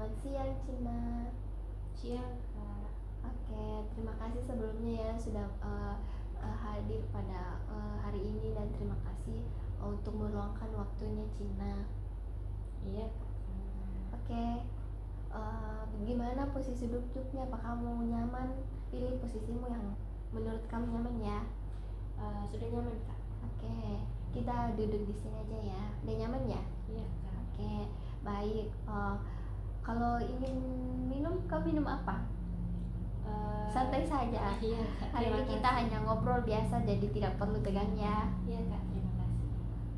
Selamat siang Cina. Siang, Kak. Oke, terima kasih sebelumnya ya sudah hadir pada hari ini, dan terima kasih untuk meluangkan waktunya Cina. Iya, Kak. Oke, gimana posisi duduknya? Apa kamu nyaman? Pilih posisimu yang menurut kamu nyaman ya. Sudah nyaman, Kak? Oke, kita duduk di sini aja ya. Udah nyaman ya? Iya, Kak. Oke, baik. Kalau ingin minum, kamu minum apa? Santai saja. Iya, Kak. Hari ini kita hanya ngobrol biasa, jadi tidak perlu tegang ya. Iya, Kak. Terima kasih.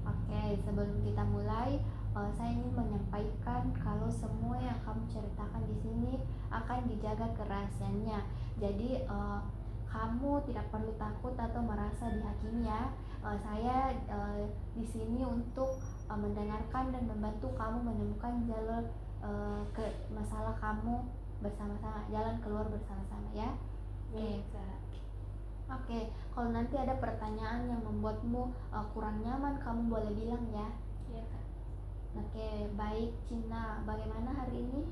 Oke, sebelum kita mulai, saya ingin menyampaikan kalau semua yang kamu ceritakan di sini akan dijaga kerahasiaannya. Jadi kamu tidak perlu takut atau merasa dihakimi ya. Saya di sini untuk mendengarkan dan membantu kamu menemukan jalan ke masalah kamu bersama-sama, jalan keluar bersama-sama ya. Baik, Kak. Oke, kalau nanti ada pertanyaan yang membuatmu kurang nyaman, kamu boleh bilang ya. Iya, Kak. Oke, baik Cina. Bagaimana hari ini?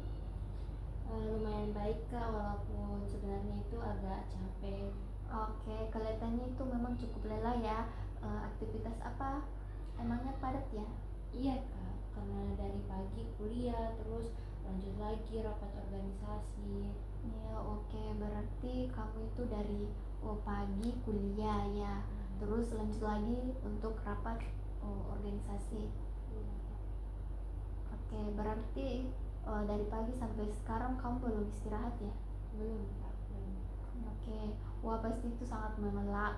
Lumayan baik, Kak, walaupun sebenarnya itu agak capek. Oke, kelihatannya itu memang cukup lelah ya. Aktivitas apa? Emangnya padat ya? Iya, Kak. Karena dari pagi kuliah, terus lanjut lagi rapat organisasi. Ya, oke. Berarti kamu itu dari pagi kuliah ya. Terus lanjut lagi untuk rapat organisasi. Iya, Kak. Oke, berarti dari pagi sampai sekarang kamu belum istirahat ya? Belum, Kak. Belum. Oke, wah pasti itu sangat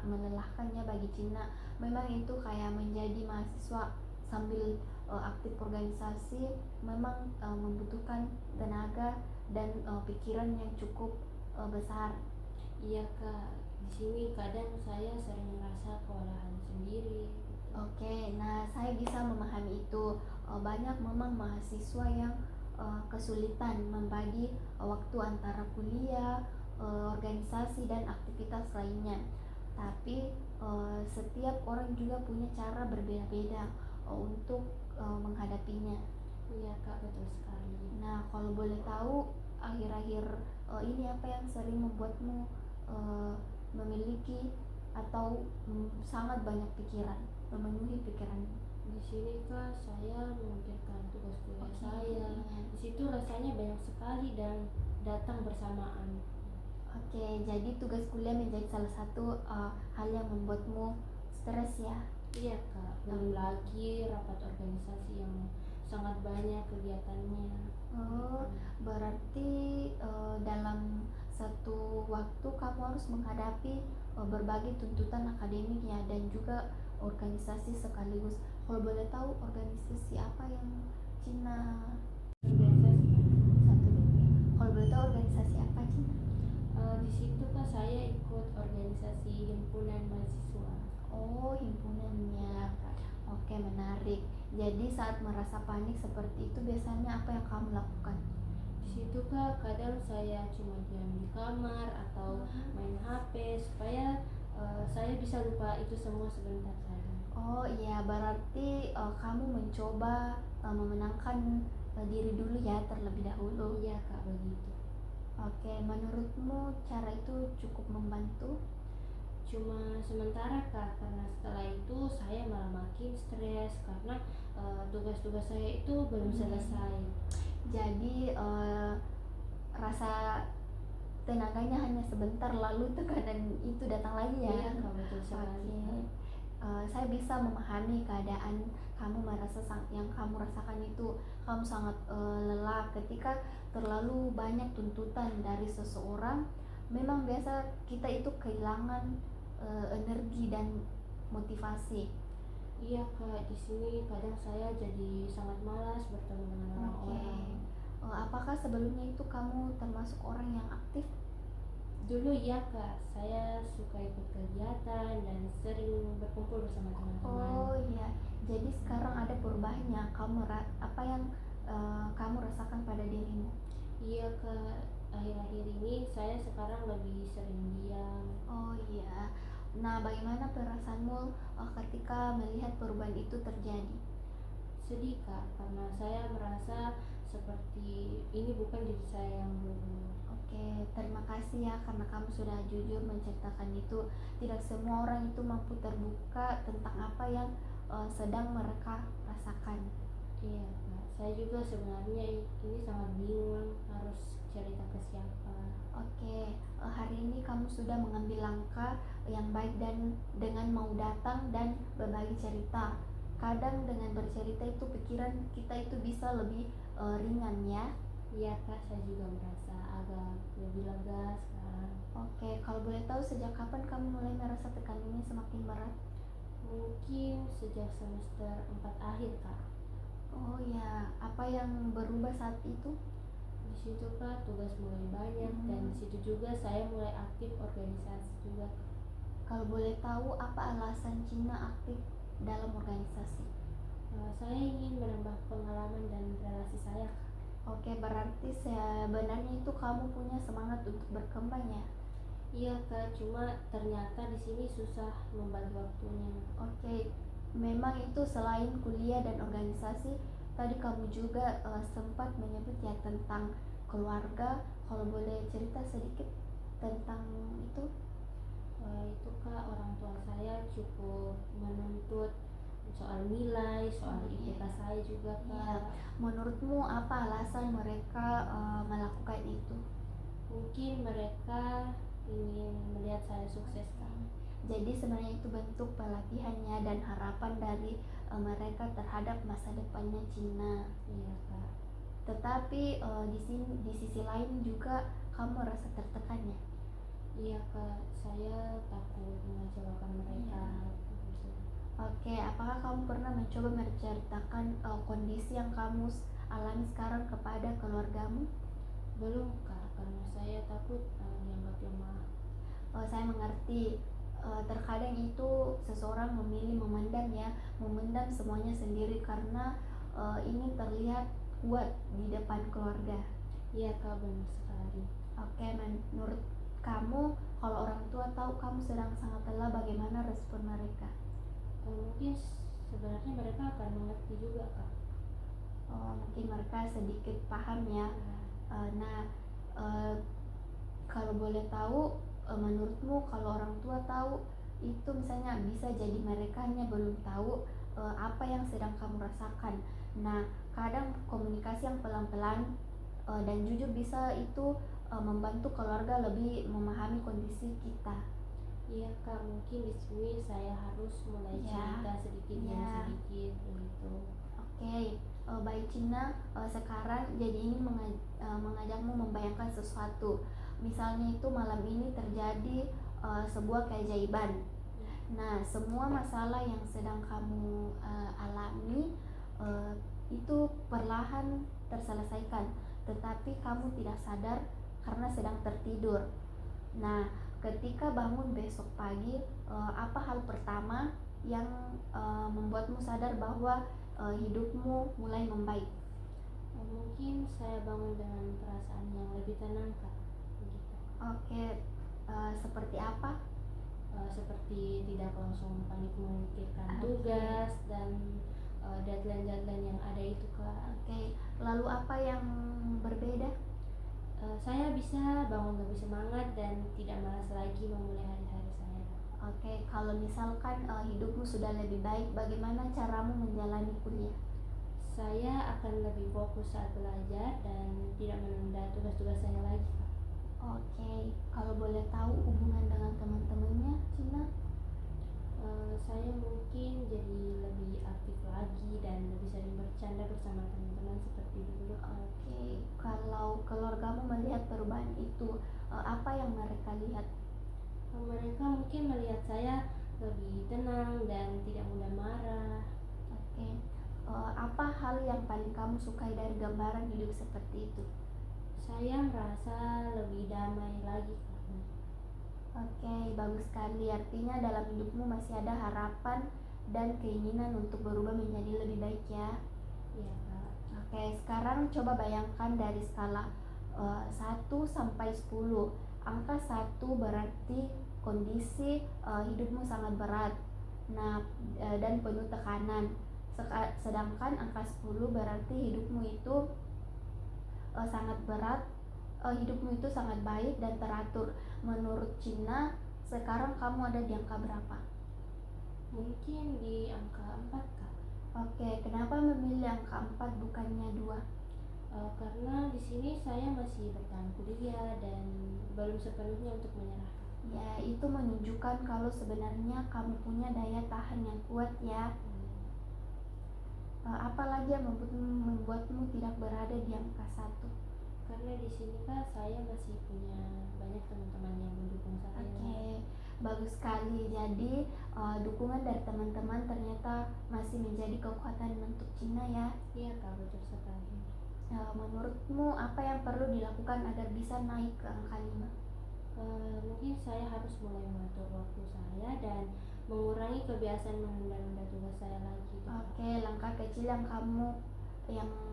melelahkan ya bagi Cina. Memang itu kayak menjadi mahasiswa sambil aktif organisasi, memang membutuhkan tenaga dan pikiran yang cukup besar. Iya, Kak. Di sini kadang saya sering merasa kewalahan sendiri. Oke, nah saya bisa memahami itu. Banyak memang mahasiswa yang kesulitan membagi waktu antara kuliah, organisasi dan aktivitas lainnya. Tapi setiap orang juga punya cara berbeda-beda untuk menghadapinya. Iya, Kak, betul sekali. Nah, kalau boleh tahu akhir-akhir ini apa yang sering membuatmu memiliki atau sangat banyak pikiran, memenuhi pikiran? Di sini, Kak, saya memikirkan tugas kuliah Oke. saya. Di situ rasanya banyak sekali dan datang bersamaan. Oke, jadi tugas kuliah menjadi salah satu hal yang membuatmu stres ya. Iya, Kak. Belum lagi rapat organisasi yang sangat banyak kegiatannya. Oh, berarti dalam satu waktu kamu harus menghadapi berbagai tuntutan akademiknya dan juga organisasi sekaligus. Kalau boleh tahu organisasi apa yang Cina Organisasi. satu ini? Kalau boleh tahu organisasi apa Cina? Di situ, Kak, saya ikut organisasi himpunan mahasiswa. Oh, himpunannya. Oke, menarik. Jadi saat merasa panik seperti itu biasanya apa yang kamu lakukan? Di situ, Kak, kadang saya cuma diam di kamar atau main HP supaya saya bisa lupa itu semua sebentar saja. Oh iya, berarti kamu mencoba memenangkan diri dulu ya terlebih dahulu. Iya, Kak, begitu. Oke, menurutmu cara itu cukup membantu? Cuma sementara, Kak, karena setelah itu saya malah makin stres karena tugas-tugas saya itu belum selesai. Jadi rasa tenaganya hanya sebentar, lalu tekanan itu datang lagi ya. Iya, Kak, betul sekali. Oke. Saya bisa memahami keadaan kamu merasa yang kamu rasakan itu. Kamu sangat lelah ketika terlalu banyak tuntutan dari seseorang. Memang biasa kita itu kehilangan energi dan motivasi. Iya, Kak, di sini kadang saya jadi sangat malas bertemu dengan orang-orang. Apakah sebelumnya itu kamu termasuk orang yang aktif? Dulu iya, Kak, saya suka ikut kegiatan dan sering berkumpul bersama teman-teman. Oh iya, jadi sekarang ada perubahannya. Apa yang kamu rasakan pada dirimu? Iya, Kak, akhir-akhir ini saya sekarang lebih sering diam. Oh iya. Nah, bagaimana perasaanmu ketika melihat perubahan itu terjadi? Sedih, Kak, karena saya merasa seperti ini bukan diri saya yang dulu. Oke, terima kasih ya karena kamu sudah jujur menceritakan itu. Tidak semua orang itu mampu terbuka tentang apa yang sedang mereka rasakan. Iya Kak, saya juga sebenarnya ini sangat bingung harus cerita ke siapa. Oke, hari ini kamu sudah mengambil langkah yang baik dan dengan mau datang dan berbagi cerita. Kadang dengan bercerita itu pikiran kita itu bisa lebih ringan ya. Iya Kak, saya juga merasa agak lebih lega sekarang. Oke, kalau boleh tahu sejak kapan kamu mulai merasa tekanan ini semakin berat? Mungkin sejak semester 4 akhir Kak. Oh ya, apa yang berubah saat itu? Di situ Kak tugas mulai banyak dan di situ juga saya mulai aktif organisasi juga. Kalau boleh tahu apa alasan Cina aktif dalam organisasi? Saya ingin menambah pengalaman dan relasi saya Kak. Oke, berarti sebenarnya itu kamu punya semangat untuk berkembang ya? Iya Kak, cuma ternyata di sini susah membagi waktunya. Oke, memang itu selain kuliah dan organisasi, tadi kamu juga sempat menyebut ya tentang keluarga. Kalau boleh cerita sedikit tentang itu? Itu Kak, orang tua saya cukup menuntut soal nilai, soal IPK saya juga Iya. Kak. Menurutmu apa alasan mereka melakukan itu? Mungkin mereka ingin melihat saya sukses Kak. Jadi sebenarnya itu bentuk pelatihannya dan harapan dari mereka terhadap masa depannya Cina. Iya Kak. Tetapi di sisi lain juga kamu merasa tertekan ya? Iya Kak, saya takut mengecewakan mereka. Begitu. Oke, apakah kamu pernah mencoba menceritakan kondisi yang kamu alami sekarang kepada keluargamu? Belum Kak, karena saya takut dianggap lemah. Saya mengerti. Terkadang itu seseorang memilih memendam semuanya sendiri karena ingin terlihat kuat di depan keluarga. Iya Kak, benar sekali. Oke, menurut kamu kalau orang tua tahu kamu sedang sangat lelah, bagaimana respon mereka? Mungkin sebenarnya mereka akan mengerti juga Kak. Mungkin mereka sedikit paham ya. Nah, kalau boleh tahu, menurutmu kalau orang tua tahu itu misalnya bisa jadi mereka hanya belum tahu apa yang sedang kamu rasakan. Nah, kadang komunikasi yang pelan-pelan dan jujur bisa itu membantu keluarga lebih memahami kondisi kita. Iya Kak, mungkin di sini saya harus mulai Ya. cerita sedikit demi Ya. sedikit begitu. Oke, baik Cina, sekarang jadi ini mengajakmu membayangkan sesuatu. Misalnya itu malam ini terjadi sebuah keajaiban. Nah, semua masalah yang sedang kamu alami itu perlahan terselesaikan, tetapi kamu tidak sadar karena sedang tertidur. Nah, ketika bangun besok pagi, apa hal pertama yang membuatmu sadar bahwa hidupmu mulai membaik? Mungkin saya bangun dengan perasaan yang lebih tenang Kak. Begitu. Oke, seperti apa? Seperti tidak langsung panik memikirkan tugas dan deadline-deadline yang ada itu Kak. Oke, lalu apa yang berbeda? Saya bisa bangun lebih semangat dan tidak malas lagi memulai hari-hari saya. Oke, kalau misalkan hidupmu sudah lebih baik, bagaimana caramu menjalani kuliah? Saya akan lebih fokus saat belajar dan tidak menunda tugas-tugas saya lagi Kak. Oke, kalau boleh tahu hubungan dengan teman-temannya, Cina? Saya mungkin jadi lebih aktif lagi dan lebih sering bercanda bersama teman-teman seperti dulu. Oke, kalau keluargamu melihat perubahan itu, apa yang mereka lihat? Mereka mungkin melihat saya lebih tenang dan tidak mudah marah. Oke, apa hal yang paling kamu sukai dari gambaran hidup seperti itu? Saya merasa lebih damai lagi Kak. Oke, bagus sekali. Artinya dalam hidupmu masih ada harapan dan keinginan untuk berubah menjadi lebih baik ya. Iya Kak. Oke, sekarang coba bayangkan dari skala 1 sampai 10. Angka 1 berarti kondisi hidupmu sangat berat. Nah, dan penuh tekanan. Sedangkan angka 10 berarti hidupmu itu sangat berat, hidupmu itu sangat baik dan teratur. Menurut Cina, sekarang kamu ada di angka berapa? Mungkin di angka 4 Kak. Oke, kenapa memilih angka 4 bukannya 2? Karena di sini saya masih bertahan kuliah dan belum sepenuhnya untuk menyerah. Ya, itu menunjukkan kalau sebenarnya kamu punya daya tahan yang kuat ya. Apa lagi yang membuatmu tidak berada di angka 1? Karena di sini Kak saya masih punya banyak teman-teman yang mendukung saya. Oke, bagus sekali. Jadi dukungan dari teman-teman ternyata masih menjadi kekuatan untuk Cina ya. Iya Kak, betul sekali. Menurutmu apa yang perlu dilakukan agar bisa naik ke angka 5? Mungkin saya harus mulai mengatur waktu saya dan mengurangi kebiasaan menunda-nunda tugas saya lagi. Oke, langkah kecil yang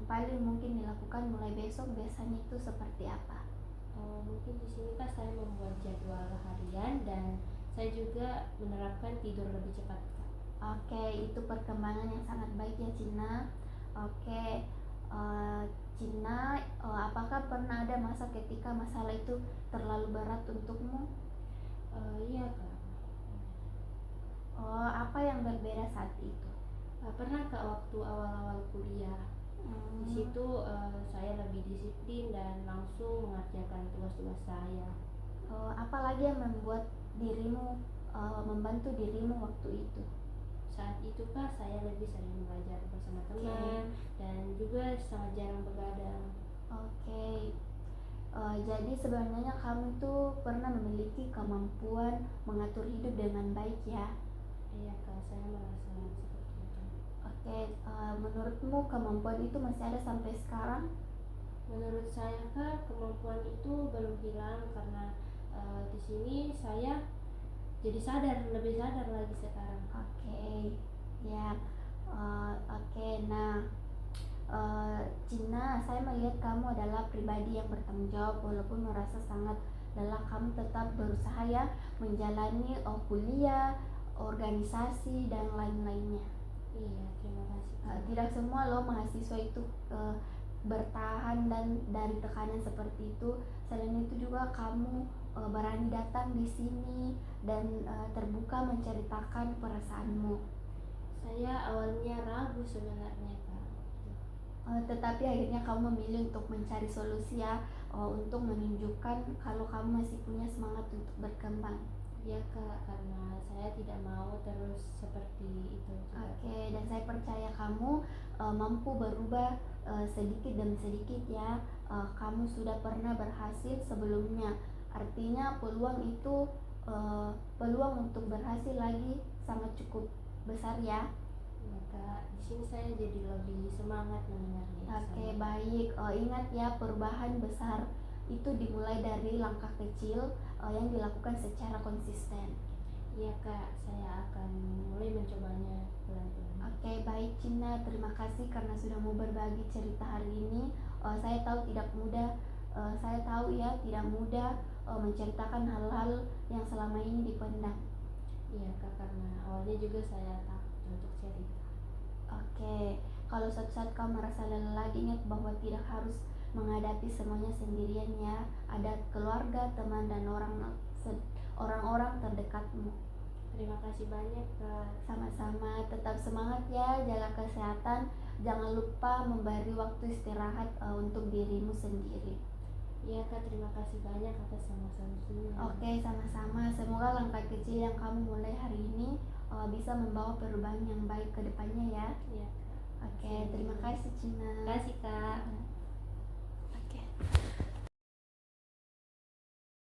paling mungkin dilakukan mulai besok biasanya itu seperti apa? Mungkin di sini Kak saya membuat jadwal harian dan saya juga menerapkan tidur lebih cepat Kak. Oke, itu perkembangan yang sangat baik ya Cina. Oke, Cina, apakah pernah ada masa ketika masalah itu terlalu berat untukmu? Iya Kak. Apa yang berbeda saat itu? Pernah Kak waktu awal-awal kuliah. Di situ saya lebih disiplin dan langsung mengerjakan tugas-tugas saya. Apalagi yang membantu dirimu waktu itu? Saat itu Kak saya lebih sering belajar bersama teman dan juga sangat jarang begadang. Oke. Jadi sebenarnya kamu itu pernah memiliki kemampuan mengatur hidup dengan baik ya? Iya Kak, saya merasa seperti itu. Oke, menurutmu kemampuan itu masih ada sampai sekarang? Menurut saya Kak, kemampuan itu belum hilang karena di sini saya jadi lebih sadar lagi sekarang. Oke, ya, oke. Nah, Cina, saya melihat kamu adalah pribadi yang bertanggung jawab walaupun merasa sangat lelah. Kamu tetap berusaha ya menjalani kuliah, organisasi dan lain-lainnya. Iya, terima kasih Kak. Tidak semua loh mahasiswa itu bertahan dan dari tekanan seperti itu. Selain itu juga kamu berani datang di sini dan terbuka menceritakan perasaanmu. Saya awalnya ragu sebenarnya Kak. Tetapi akhirnya kamu memilih untuk mencari solusi ya, untuk menunjukkan kalau kamu masih punya semangat untuk berkembang. Ya Kak, karena saya tidak mau terus seperti itu. Oke, dan saya percaya kamu mampu berubah sedikit demi sedikit ya. Kamu sudah pernah berhasil sebelumnya, artinya peluang untuk berhasil lagi sangat cukup besar ya. Ya Kak, di sini saya jadi lebih semangat mendengarnya. Oke, baik. Ingat ya, perubahan besar itu dimulai dari langkah kecil yang dilakukan secara konsisten. Iya Kak, saya akan mulai mencobanya pelan-pelan. Oke, baik Cina, terima kasih karena sudah mau berbagi cerita hari ini. Saya tahu tidak mudah, tidak mudah menceritakan hal-hal yang selama ini dipendam. Iya Kak, karena awalnya juga saya takut untuk cerita. Oke, kalau suatu saat kamu merasa lelah lagi, ingat bahwa tidak harus menghadapi semuanya sendirian ya. Ada keluarga, teman, dan orang-orang terdekatmu. Terima kasih banyak Kak. Sama-sama, tetap semangat ya, jaga kesehatan. Jangan lupa memberi waktu istirahat untuk dirimu sendiri. Iya Kak, terima kasih banyak atas semua solusinya. Oke, sama-sama. Semoga langkah kecil yang kamu mulai hari ini bisa membawa perubahan yang baik ke depannya ya. Iya Kak. Oke, terima kasih Cina. Terima kasih Kak.